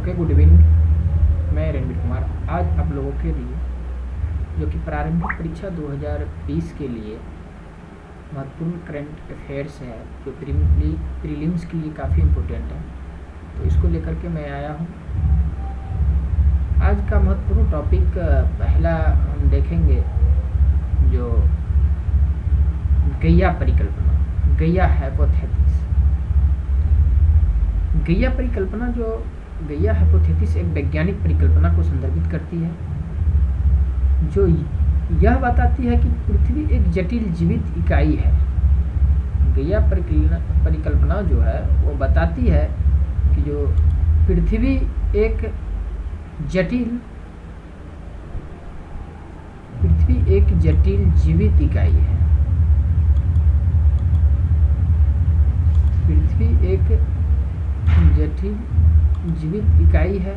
Okay, good evening. मैं रणवीर कुमार आज आप लोगों के लिए जो कि प्रारंभिक परीक्षा 2020 के लिए महत्वपूर्ण करंट अफेयर्स है, जो प्रीलिम्स के लिए काफ़ी इम्पोर्टेंट है, तो इसको लेकर के मैं आया हूँ। आज का महत्वपूर्ण टॉपिक पहला हम देखेंगे जो गैया परिकल्पना, गैया हाइपोथेसिस। गैया परिकल्पना गैया हाइपोथेसिस एक वैज्ञानिक परिकल्पना को संदर्भित करती है जो यह बताती है कि पृथ्वी एक जटिल जीवित इकाई है। गैया परिकल्पना जो है वो बताती है कि जो पृथ्वी एक जटिल जीवित इकाई है। पृथ्वी एक जटिल जीवित इकाई है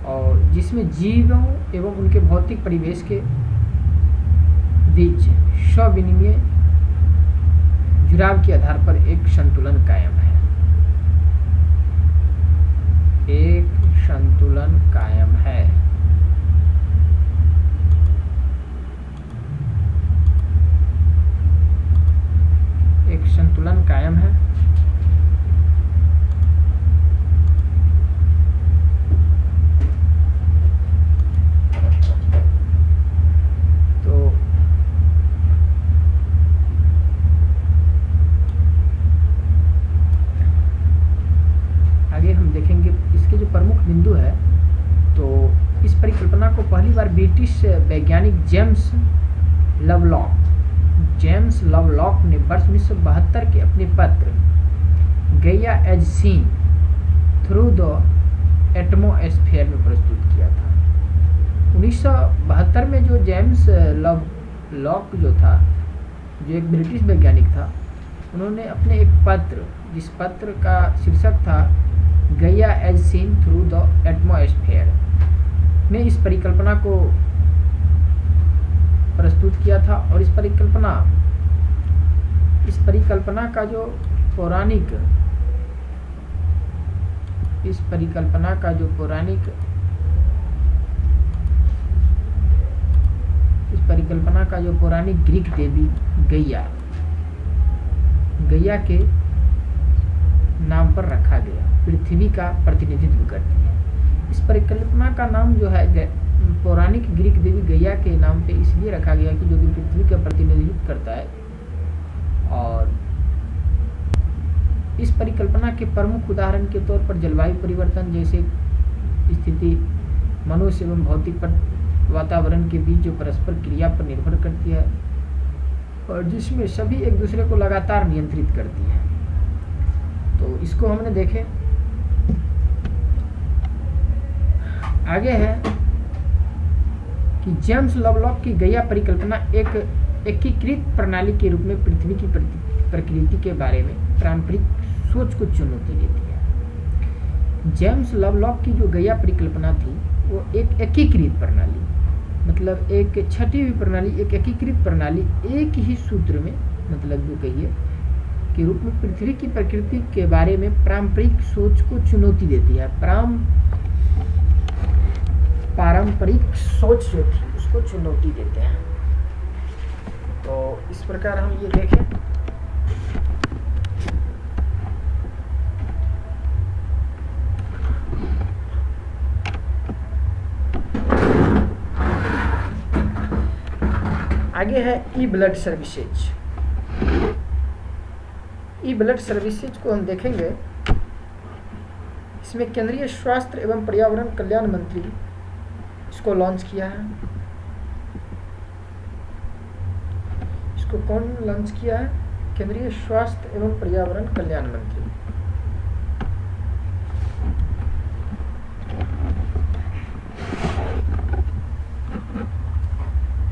और जिसमें जीवों एवं उनके भौतिक परिवेश के बीच सविनिमय जुड़ाव के आधार पर एक संतुलन कायम है। एक संतुलन कायम है। एक संतुलन कायम है। तो आगे हम देखेंगे इसके जो प्रमुख बिंदु है। तो इस परिकल्पना को पहली बार ब्रिटिश वैज्ञानिक जेम्स लवलॉक ने वर्ष 1972 के अपने पत्र Gaia as seen through the atmosphere में प्रस्तुत किया था। 1972 में जो जेम्स लवलॉक जो था, जो एक ब्रिटिश वैज्ञानिक था, उन्होंने अपने एक पत्र, जिस पत्र का शीर्षक था Gaia as seen through the atmosphere, में इस परिकल्पना को प्रस्तुत किया था। और इस परिकल्पना का जो पौराणिक ग्रीक देवी गैया के नाम पर रखा गया, पृथ्वी का प्रतिनिधित्व करती है। इस परिकल्पना का नाम जो है पौराणिक ग्रीक देवी गैया के नाम पे इसलिए रखा गया कि जो भी पृथ्वी का प्रतिनिधित्व करता है। और इस परिकल्पना के प्रमुख उदाहरण के तौर पर जलवायु परिवर्तन जैसे स्थिति मनुष्य एवं भौतिक वातावरण के बीच जो परस्पर क्रिया पर निर्भर करती है और जिसमें सभी एक दूसरे को लगातार नियंत्रित करती है। तो इसको हमने देखे। आगे है कि जेम्स लवलॉक की गैया परिकल्पना एक एकीकृत प्रणाली के रूप में पृथ्वी की प्रकृति के बारे में पारंपरिक सोच को चुनौती देती है। जेम्स लवलॉक की जो गैया परिकल्पना थी वो एक एकीकृत प्रणाली, मतलब एक छठी हुई प्रणाली, एक एकीकृत प्रणाली, एक ही सूत्र में, मतलब जो कहिए के रूप में पृथ्वी की प्रकृति के बारे में पारंपरिक सोच को चुनौती देती है। पारंपरिक सोच जो थी उसको चुनौती देते हैं। तो इस प्रकार हम ये देखें। आगे है ई ब्लड सर्विसेज। ई ब्लड सर्विसेज को हम देखेंगे। इसमें केंद्रीय स्वास्थ्य एवं पर्यावरण कल्याण मंत्री इसको लॉन्च किया है। इसको कौन लॉन्च किया है? केंद्रीय स्वास्थ्य एवं पर्यावरण कल्याण मंत्री।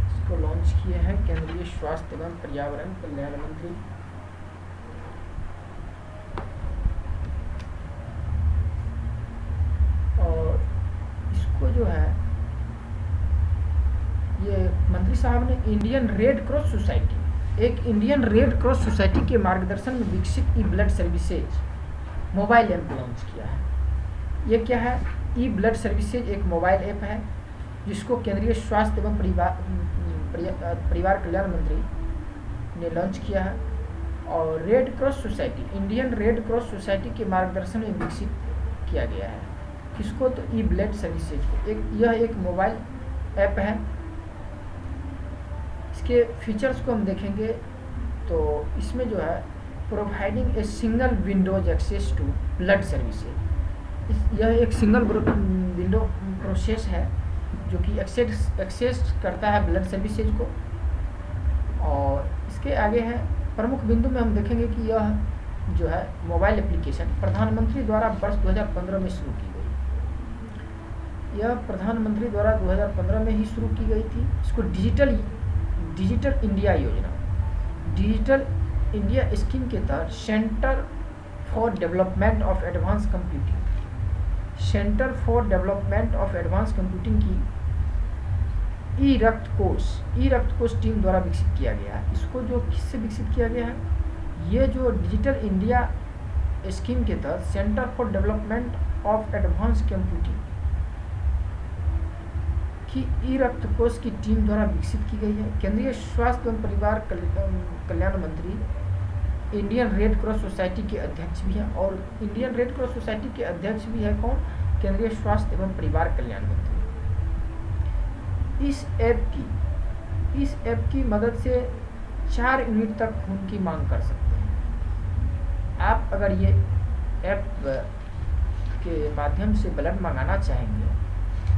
इसको लॉन्च किए हैं केंद्रीय स्वास्थ्य एवं पर्यावरण कल्याण मंत्री। और इसको जो है ये मंत्री साहब ने इंडियन रेड क्रॉस सोसाइटी एक इंडियन रेड क्रॉस सोसाइटी के मार्गदर्शन में विकसित e blood services mobile app launch किया है। ये क्या है? ई ब्लड सर्विसेज एक मोबाइल ऐप है जिसको केंद्रीय स्वास्थ्य एवं परिवार कल्याण मंत्री ने लॉन्च किया है और red cross society, Indian red cross society के मार्गदर्शन में विकसित किया गया है। किसको? तो ई ब्लड सर्विसेज को। यह एक मोबाइल ऐप है। इसके फीचर्स को हम देखेंगे तो इसमें जो है providing a single windows access to blood services, यह एक सिंगल विंडो प्रोसेस है जो कि एक्सेस करता है ब्लड सर्विसेज को। और इसके आगे है प्रमुख बिंदु में हम देखेंगे कि यह जो है मोबाइल एप्लीकेशन प्रधानमंत्री द्वारा वर्ष 2015 में शुरू की गई। यह प्रधानमंत्री द्वारा 2015 में ही शुरू की गई थी। इसको डिजिटल इंडिया योजना, डिजिटल इंडिया स्कीम के तहत centre for development of advance computing, centre for development of advance computing की ई रक्त कोष टीम द्वारा विकसित किया गया है। इसको जो किससे विकसित किया गया है? ये जो डिजिटल इंडिया स्कीम के तहत centre for development of advance computing की ई रक्त कोष की टीम द्वारा विकसित की गई है। केंद्रीय स्वास्थ्य एवं परिवार कल्याण मंत्री इंडियन रेड क्रॉस सोसाइटी के अध्यक्ष भी हैं और इंडियन रेड क्रॉस सोसाइटी के अध्यक्ष भी है कौन? केंद्रीय स्वास्थ्य एवं परिवार कल्याण मंत्री। इस ऐप की मदद से 4 यूनिट तक खून की मांग कर सकते हैं। आप अगर ये ऐप के माध्यम से ब्लड मंगाना चाहेंगे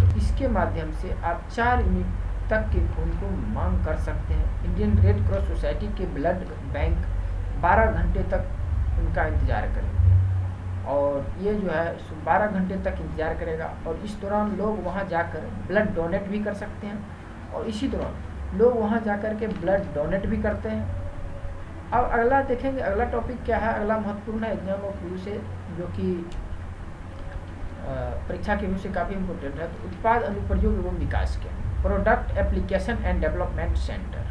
तो इसके माध्यम से आप 4 यूनिट तक के खून को मांग कर सकते हैं। इंडियन रेड क्रॉस सोसाइटी के ब्लड बैंक 12 घंटे तक उनका इंतज़ार करेंगे और ये जो है 12 घंटे तक इंतज़ार करेगा और इस दौरान लोग वहाँ जाकर ब्लड डोनेट भी कर सकते हैं और इसी दौरान लोग वहाँ जाकर के ब्लड डोनेट भी करते हैं। अब अगला देखेंगे, अगला टॉपिक क्या है? अगला महत्वपूर्ण है एग्जाम ऑफ व्यू से, जो कि परीक्षा के व्यू से काफ़ी इम्पोर्टेंट है। तो उत्पाद अनुप्रयोग एवं विकास केंद्र, product application and development centre.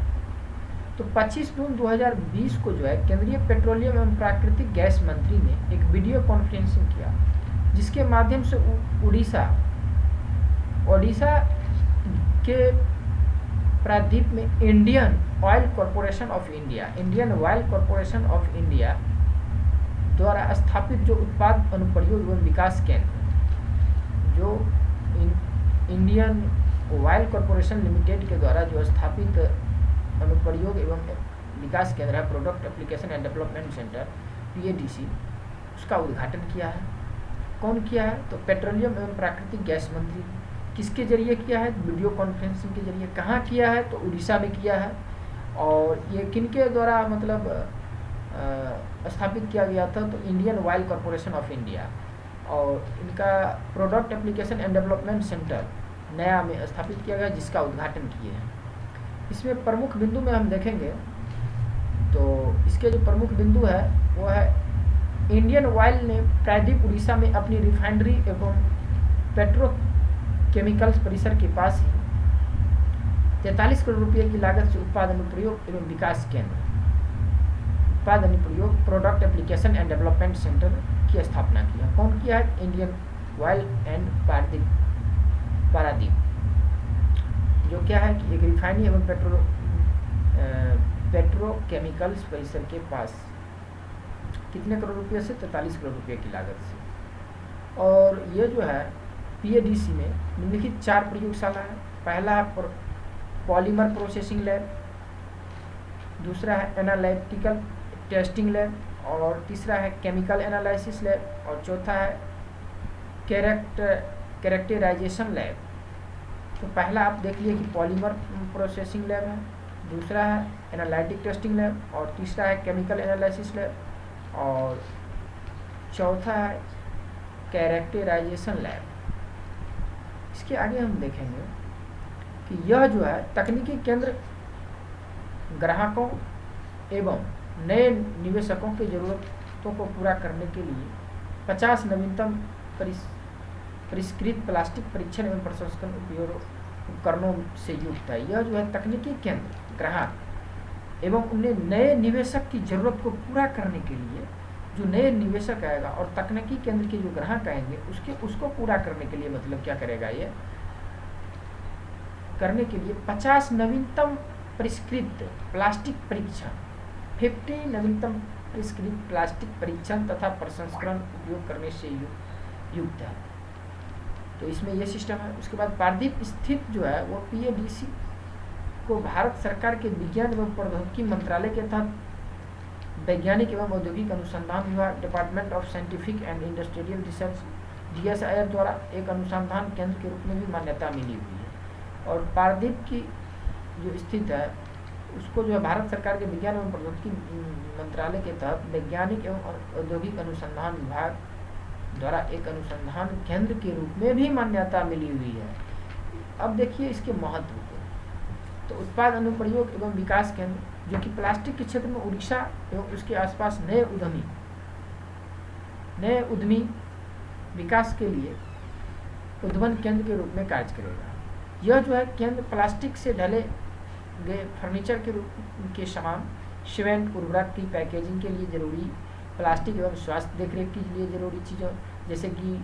तो 25 जून 2020 को जो है केंद्रीय पेट्रोलियम एवं प्राकृतिक गैस मंत्री ने एक वीडियो कॉन्फ्रेंसिंग किया जिसके माध्यम से ओडिशा के प्रायद्वीप में Indian oil corporation of India द्वारा स्थापित जो उत्पाद अनुप्रयोग एवं विकास केंद्र, जो इंडियन ऑयल कॉरपोरेशन लिमिटेड के द्वारा जो स्थापित अनुप्रयोग एवं विकास केंद्र है, product application and development centre PADC, उसका उद्घाटन किया है। कौन किया है? तो पेट्रोलियम एवं प्राकृतिक गैस मंत्री। किसके जरिए किया है? वीडियो कॉन्फ्रेंसिंग के जरिए। कहाँ किया है? तो उड़ीसा में किया है। और ये किनके द्वारा मतलब स्थापित किया गया था? तो Indian oil corporation of India, और इनका product application and development centre नया में स्थापित किया गया जिसका उद्घाटन किए हैं। इसमें प्रमुख बिंदु में हम देखेंगे तो इसके जो प्रमुख बिंदु है वो है इंडियन ऑयल ने प्रायद्वीप उड़ीसा में अपनी रिफाइनरी एवं पेट्रोकेमिकल्स परिसर के पास ही 43 करोड़ रुपये की लागत से उत्पाद अनुप्रयोग एवं विकास केंद्र, उत्पाद अनुप्रयोग product application and development centre की स्थापना किया। कौन किया है? इंडियन ऑयल एंड पारादीप, जो क्या है कि एक रिफाइनरी एवं पेट्रोकेमिकल्स परिसर के पास कितने करोड़ रुपये से? 43 करोड़ रुपये की लागत से। और ये जो है PADC में निम्नलिखित 4 प्रयोगशाला है। पहला है पॉलीमर प्रोसेसिंग लैब, दूसरा है एनालिटिकल टेस्टिंग लैब, और तीसरा है केमिकल एनालिसिस लैब, और चौथा है कैरेक्टराइजेशन लैब। तो पहला आप देख लिए कि पॉलीमर प्रोसेसिंग लैब है, दूसरा है एनालिटिक टेस्टिंग लैब, और तीसरा है केमिकल एनालिसिस लैब, और चौथा है कैरेक्टराइजेशन लैब। इसके आगे हम देखेंगे कि यह जो है तकनीकी केंद्र ग्राहकों एवं नए निवेशकों की ज़रूरतों को पूरा करने के लिए 50 नवीनतम परिष्कृत प्लास्टिक परीक्षण एवं प्रसंस्करण उपकरणों से युक्त है। यह जो है तकनीकी केंद्र ग्राहक एवं उन्हें नए निवेशक की जरूरत को पूरा करने के लिए, जो नए निवेशक आएगा और तकनीकी केंद्र के जो ग्राहक आएंगे उसको पूरा करने के लिए मतलब क्या करेगा, ये करने के लिए 50 नवीनतम परिष्कृत प्लास्टिक परीक्षण, 50 नवीनतम परिष्कृत प्लास्टिक परीक्षण तथा प्रसंस्करण उपयोग करने से युक्त है। तो इसमें यह सिस्टम है। उसके बाद पारदीप स्थित जो है वो PADC को भारत सरकार के विज्ञान एवं प्रौद्योगिकी मंत्रालय के तहत वैज्ञानिक एवं औद्योगिक अनुसंधान विभाग, department of scientific and industrial research DSIR द्वारा एक अनुसंधान केंद्र के रूप में भी मान्यता मिली हुई है। और पारदीप की जो स्थित है उसको जो है भारत सरकार के विज्ञान एवं प्रौद्योगिकी मंत्रालय के तहत वैज्ञानिक एवं औद्योगिक अनुसंधान विभाग द्वारा एक अनुसंधान केंद्र के रूप में भी मान्यता मिली हुई है। अब देखिए इसके महत्व को। तो उत्पाद अनुप्रयोग एवं विकास केंद्र, जो कि प्लास्टिक के क्षेत्र में उड़ीसा एवं उसके आसपास नए उद्यमी विकास के लिए उद्वहन केंद्र के रूप में कार्य करेगा। यह जो है केंद्र प्लास्टिक से ढले गए फर्नीचर के सामान, सीमेंट, उर्वरक की पैकेजिंग के लिए जरूरी प्लास्टिक एवं स्वास्थ्य देखरेख के लिए जरूरी चीज़ों जैसे कि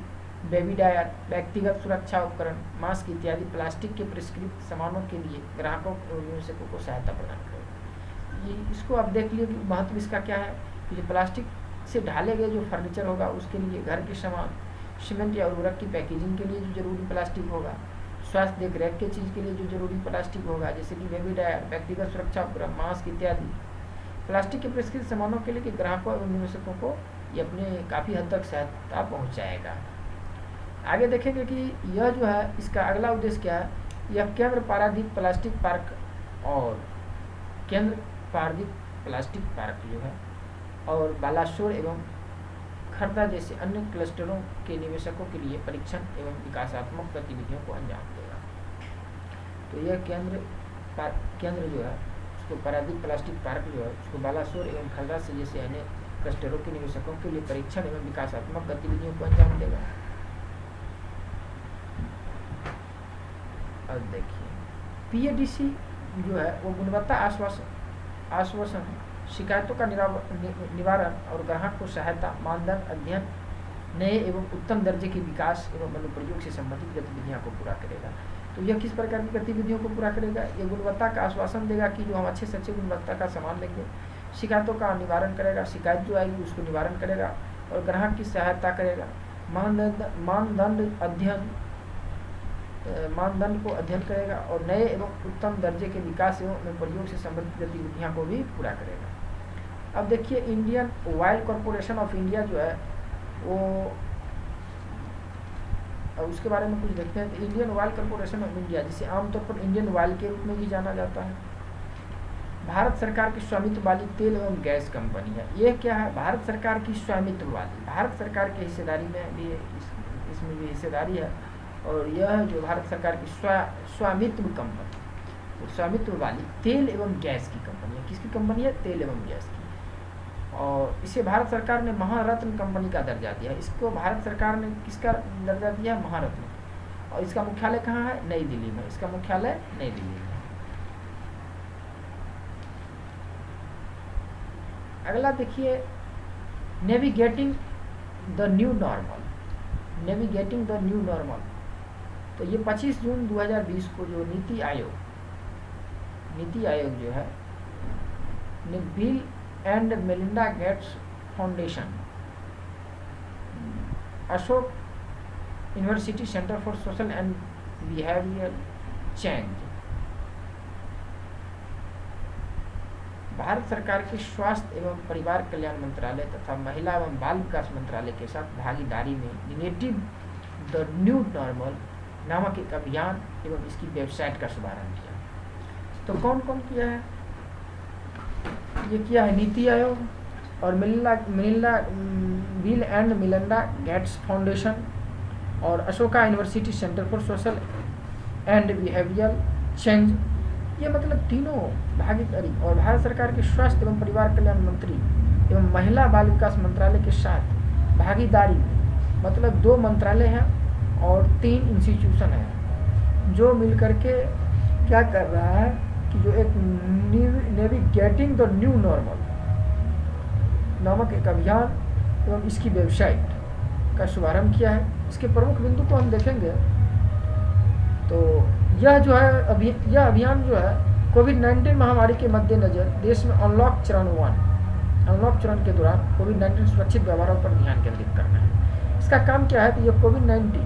बेबी डायर, व्यक्तिगत सुरक्षा उपकरण, मास्क इत्यादि प्लास्टिक के परिष्कृत सामानों के लिए ग्राहकों और निवेशकों को सहायता प्रदान करेगा। ये इसको आप देख लीजिए कि महत्व इसका क्या है कि जो प्लास्टिक से ढाले गए जो फर्नीचर होगा उसके लिए घर के सामान, सीमेंट या उर्वरक की पैकेजिंग के लिए जो जरूरी प्लास्टिक होगा, स्वास्थ्य देखरेख के चीज़ के लिए जो जरूरी प्लास्टिक होगा जैसे कि बेबी डायर, व्यक्तिगत सुरक्षा उपकरण, मास्क इत्यादि प्लास्टिक के परिष्कृत सामानों के लिए कि ग्राहकों और निवेशकों को ये अपने काफ़ी हद तक सहायता पहुंचाएगा। आगे देखेंगे कि यह जो है इसका अगला उद्देश्य क्या है। यह केंद्र पारादीप प्लास्टिक पार्क और केंद्र पारादीप प्लास्टिक पार्क जो है और बालासोर एवं खर्दा जैसे अन्य क्लस्टरों के निवेशकों के लिए परीक्षण एवं विकासात्मक गतिविधियों को अंजाम देगा। तो यह केंद्र जो है उसको पारादीप प्लास्टिक पार्क जो है उसको बालासोर एवं खर्दा से जैसे अन्य क्लस्टरों के निवेशकों के लिए परीक्षण एवं विकासात्मक गतिविधियों को अंजाम देगा। अब देखिए PADC जो है वो गुणवत्ता आश्वासन, शिकायतों का निवारण और ग्राहक को सहायता, मानदंड अध्ययन, नए एवं उत्तम दर्जे के विकास एवं अनुप्रयोग से संबंधित गतिविधियों को पूरा करेगा। तो यह किस प्रकार की गतिविधियों को पूरा करेगा। यह गुणवत्ता का आश्वासन देगा कि जो हम अच्छे से अच्छे गुणवत्ता का सामान लेंगे, शिकायतों का निवारण करेगा, शिकायत जो आएगी उसको निवारण करेगा और ग्राहक की सहायता करेगा, मानदंड को अध्ययन करेगा और नए एवं उत्तम दर्जे के विकास एवं अनुप्रयोग से संबंधित गतिविधियों को भी पूरा करेगा। अब देखिए Indian oil corporation of India जो है वो, अब उसके बारे में कुछ देखते हैं। तो Indian oil corporation of India जिसे आमतौर पर इंडियन ऑयल के रूप में भी जाना जाता है, भारत सरकार की स्वामित्व वाली तेल एवं गैस कंपनी है। यह क्या है, भारत सरकार की स्वामित्व वाली, भारत सरकार की हिस्सेदारी में भी इसमें भी हिस्सेदारी है। और यह जो भारत सरकार की स्वामित्व कंपनी, तो स्वामित्व वाली तेल एवं गैस की कंपनी है। किसकी कंपनी है, तेल एवं गैस की। और इसे भारत सरकार ने महारत्न कंपनी का दर्जा दिया है। इसको भारत सरकार ने किसका दर्जा दिया है, महारत्न। और इसका मुख्यालय कहाँ है, नई दिल्ली में। इसका मुख्यालय नई दिल्ली में। अगला देखिए navigating the new normal. Navigating the new normal, तो ये 25 जून 2020 को जो नीति आयोग जो है ने bill and Melinda Gates foundation, Ashok university centre for social and behaviour change, Bharat सरकार के स्वास्थ्य एवं परिवार कल्याण मंत्रालय तथा महिला एवं बाल विकास मंत्रालय के साथ भागीदारी में नेगेटिव द न्यू नॉर्मल नामक एक अभियान एवं इसकी वेबसाइट का शुभारंभ किया। तो कौन कौन किया है, ये किया है नीति आयोग और Bill and Melinda Gates foundation और Ashoka university centre for social and behaviour change. ये मतलब तीनों भागीदारी और भारत सरकार के स्वास्थ्य एवं परिवार कल्याण मंत्री एवं महिला बाल विकास मंत्रालय के साथ भागीदारी, मतलब 2 मंत्रालय हैं और 3 इंस्टीट्यूशन है जो मिलकर के क्या कर रहा है कि जो एक नेविगेटिंग द न्यू नॉर्मल नामक एक अभियान एवं इसकी वेबसाइट का शुभारंभ किया है। इसके प्रमुख बिंदु को हम देखेंगे तो यह जो है यह अभियान जो है कोविड-19 महामारी के मद्देनज़र देश में अनलॉक चरण के दौरान कोविड-19 सुरक्षित व्यवहारों पर ध्यान केंद्रित करना है। इसका काम क्या है कि ये कोविड-19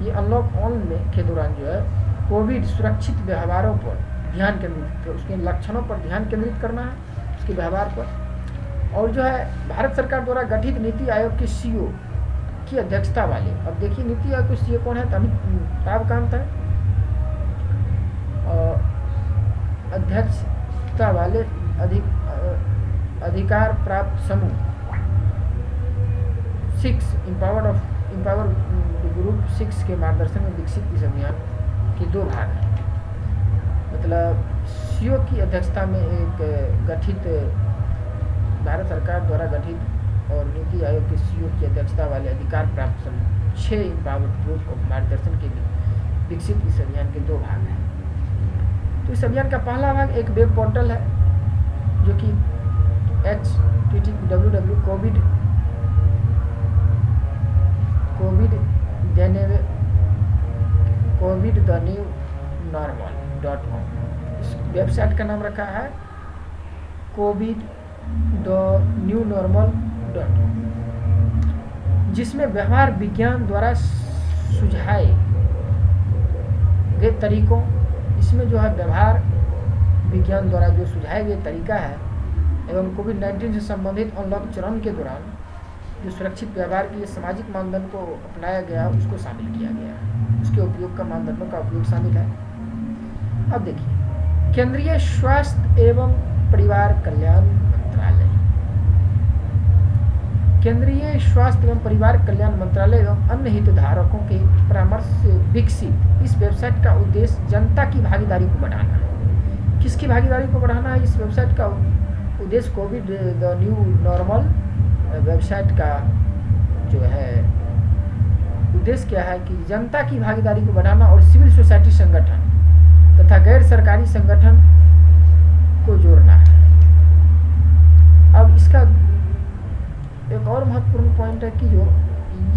ये अनलॉक ऑन में के दौरान जो है कोविड सुरक्षित व्यवहारों पर ध्यान केंद्रित, उसके लक्षणों पर ध्यान केंद्रित करना है, उसके व्यवहार पर। और जो है भारत सरकार द्वारा गठित नीति आयोग के CEO की अध्यक्षता वाले, अब देखिए नीति आयोग के CEO कौन है, अमिताभ कांत है, अध्यक्षता वाले अधिकार प्राप्त समूह 6 इम्पावर ग्रुप 6 के मार्गदर्शन में विकसित इस अभियान के 2 भाग हैं। मतलब CEO की अध्यक्षता में एक गठित भारत सरकार द्वारा गठित और नीति आयोग के CEO की अध्यक्षता वाले अधिकार प्राप्त समूह 6 इम्पावर ग्रुप ऑफ मार्गदर्शन के लिए विकसित इस अभियान के 2 भाग हैं। तो इस अभियान का पहला भाग एक वेब पोर्टल है जो कि covidthenewnormal.com, इस वेबसाइट का नाम रखा है covidthenewnormal.com, जिसमें व्यवहार विज्ञान द्वारा सुझाए गए तरीकों, इसमें जो है व्यवहार विज्ञान द्वारा जो सुझाए गए तरीका है एवं कोविड-19 से संबंधित अनलॉक चरण के दौरान जो सुरक्षित व्यवहार के लिए सामाजिक मानदंड को अपनाया गया उसको शामिल किया गया है, उसके उपयोग का मानदंडों का उपयोग शामिल है। अब देखिए केंद्रीय स्वास्थ्य एवं परिवार कल्याण मंत्रालय, केंद्रीय स्वास्थ्य एवं परिवार कल्याण मंत्रालय एवं अन्य हितधारकों के परामर्श से विकसित इस वेबसाइट का उद्देश्य जनता की भागीदारी को बढ़ाना है। किसकी भागीदारी को बढ़ाना है? इस वेबसाइट का उद्देश्य Covid the new normal website का जो है उद्देश्य क्या है कि जनता की भागीदारी को बढ़ाना और सिविल सोसाइटी संगठन तथा गैर सरकारी संगठन को जोड़ना है। अब इसका एक और महत्वपूर्ण पॉइंट है कि जो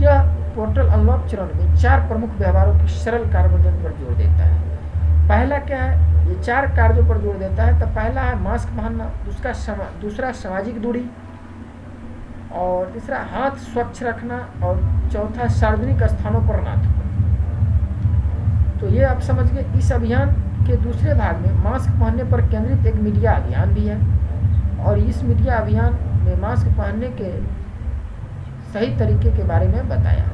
यह पोर्टल अनलॉक चरण में 4 प्रमुख व्यवहारों के सरल कार्यान्वयन पर जोर देता है। पहला क्या है? ये 4 कार्यों पर जोर देता है। तो पहला है मास्क पहनना, दूसरा सामाजिक दूरी, और तीसरा हाथ स्वच्छ रखना, और चौथा सार्वजनिक स्थानों पर ना थूकना। तो ये आप समझ गए। इस अभियान के दूसरे भाग में मास्क पहनने पर केंद्रित एक मीडिया अभियान भी है, और इस मीडिया अभियान में मास्क पहनने के सही तरीके के बारे में बताया।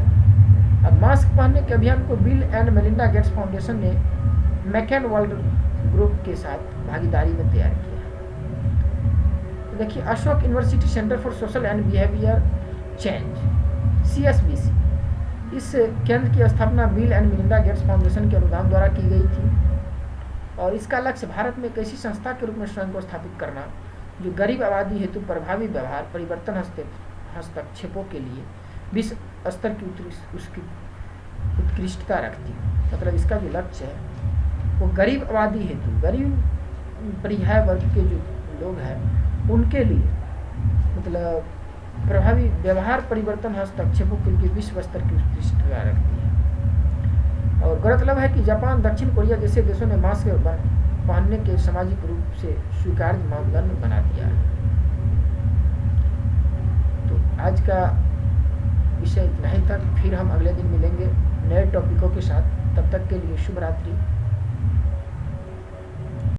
अब मास्क पहनने के अभियान को bill and Melinda Gates foundation ने मैकन वर्ल्ड ग्रुप के साथ भागीदारी में तैयार किया। तो देखिए Ashok university centre for social and behaviour change CSBC, इस केंद्र की स्थापना bill and Melinda Gates foundation के अनुदान द्वारा की गई थी, और इसका लक्ष्य भारत में एक ऐसी संस्था के रूप में स्वयं को स्थापित करना जो गरीब आबादी हेतु प्रभावी व्यवहार परिवर्तन हस्तक्षेपों के लिए विश्व स्तर की उसकी उत्कृष्टता रखती है। मतलब इसका जो लक्ष्य है वो गरीब आबादी हेतु, गरीब परिहाय वर्ग के जो लोग हैं उनके लिए मतलब प्रभावी व्यवहार परिवर्तन हस्तक्षेपों के लिए विश्व स्तर की उत्कृष्टता रखती है। और गौरतलब है कि जापान, दक्षिण कोरिया जैसे देशों ने मास्क पहनने के सामाजिक रूप से स्वीकार्य मानदंड बना दिया है। तो आज का विषय इतना ही तक, फिर हम अगले दिन मिलेंगे नए टॉपिकों के साथ। तब तक के लिए शुभ रात्रि।